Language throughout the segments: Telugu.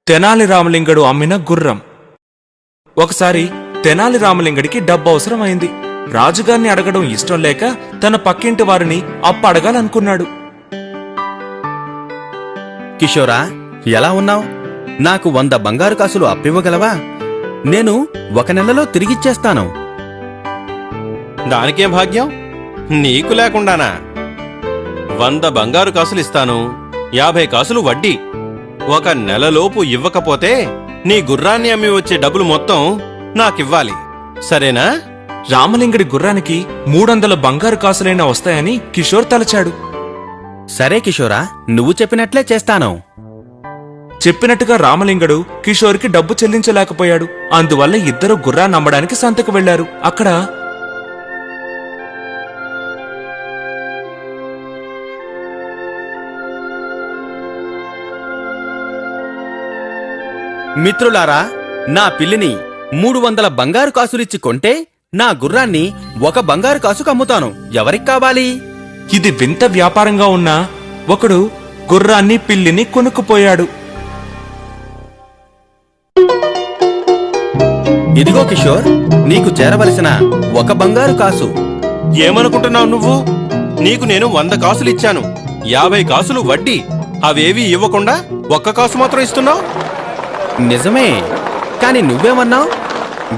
తెనాలి రామలింగడు అమ్మిన గుర్రం. ఒకసారి తెనాలి రామలింగడికి డబ్బు అవసరమైంది. రాజుగారిని అడగడం ఇష్టం లేక తన పక్కింటి వారిని అప్పు అడగాలనుకున్నాడు. కిషోరా, ఎలా ఉన్నావు? నాకు 100 బంగారు కాసులు అప్పివ్వగలవా? నేను 1 నెలలో తిరిగిచ్చేస్తాను. దానికేం భాగ్యం? నీకు లేకుండానా? 100 బంగారు కాసులిస్తాను, 50 కాసులు వడ్డీ. 1 నెలలోపు ఇవ్వకపోతే నీ గుర్రాన్ని అమ్మి వచ్చే డబ్బులు మొత్తం నాకివ్వాలి, సరేనా? రామలింగడి గుర్రానికి 300 బంగారు కాసులైనా వస్తాయని కిషోర్ తలచాడు. సరే కిషోరా, నువ్వు చెప్పినట్లే చేస్తాను. చెప్పినట్టుగా రామలింగడు కిషోర్కి డబ్బు చెల్లించలేకపోయాడు. అందువల్ల ఇద్దరు గుర్రాన్ని అమ్మడానికి సంతకు వెళ్లారు. అక్కడ మిత్రులారా, నా పిల్లిని 300 బంగారు కాసులిచ్చి కొంటే నా గుర్రాన్ని 1 బంగారు కాసుకు అమ్ముతాను. ఎవరికి కావాలి? ఇది వింత వ్యాపారంగా ఉన్నా ఒకడు గుర్రాన్ని పిల్లిని కొనుక్కుపోయాడు. ఇదిగో కిషోర్, నీకు చేరవలసిన 1 బంగారు కాసు. ఏమనుకుంటున్నావు నువ్వు? నీకు నేను 100 కాసులిచ్చాను, 50 కాసులు వడ్డీ. అవేవీ ఇవ్వకుండా 1 కాసు మాత్రం ఇస్తున్నావు. నిజమే, కాని నువ్వేమన్నావు?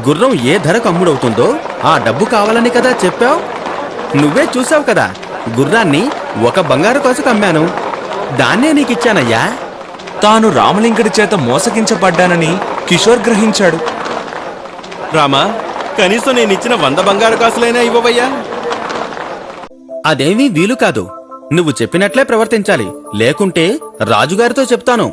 గుర్రం ఏ ధరకు అమ్ముడవుతుందో ఆ డబ్బు కావాలని కదా చెప్పావు. నువ్వే చూసావు కదా, గుర్రాన్ని 1 బంగారు కాసుకు అమ్మాను. దాన్నే నీకిచ్చానయ్యా. తాను రామలింగడి చేత మోసగించబడ్డానని కిషోర్ గ్రహించాడు. రామా, కనీసం నేనిచ్చిన 100 బంగారు కాసులైనా ఇవ్వవయ్యా. అదేమీ వీలు కాదు. నువ్వు చెప్పినట్లే ప్రవర్తించాలి, లేకుంటే రాజుగారితో చెప్తాను.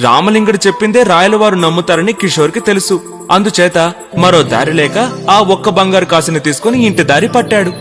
రామలింగడు చెప్పిందే రాయలవారు నమ్ముతారని కిషోర్కి తెలుసు. అందుచేత మరో దారి లేక ఆ 1 బంగారు కాసుని తీసుకుని ఇంటి దారి పట్టాడు.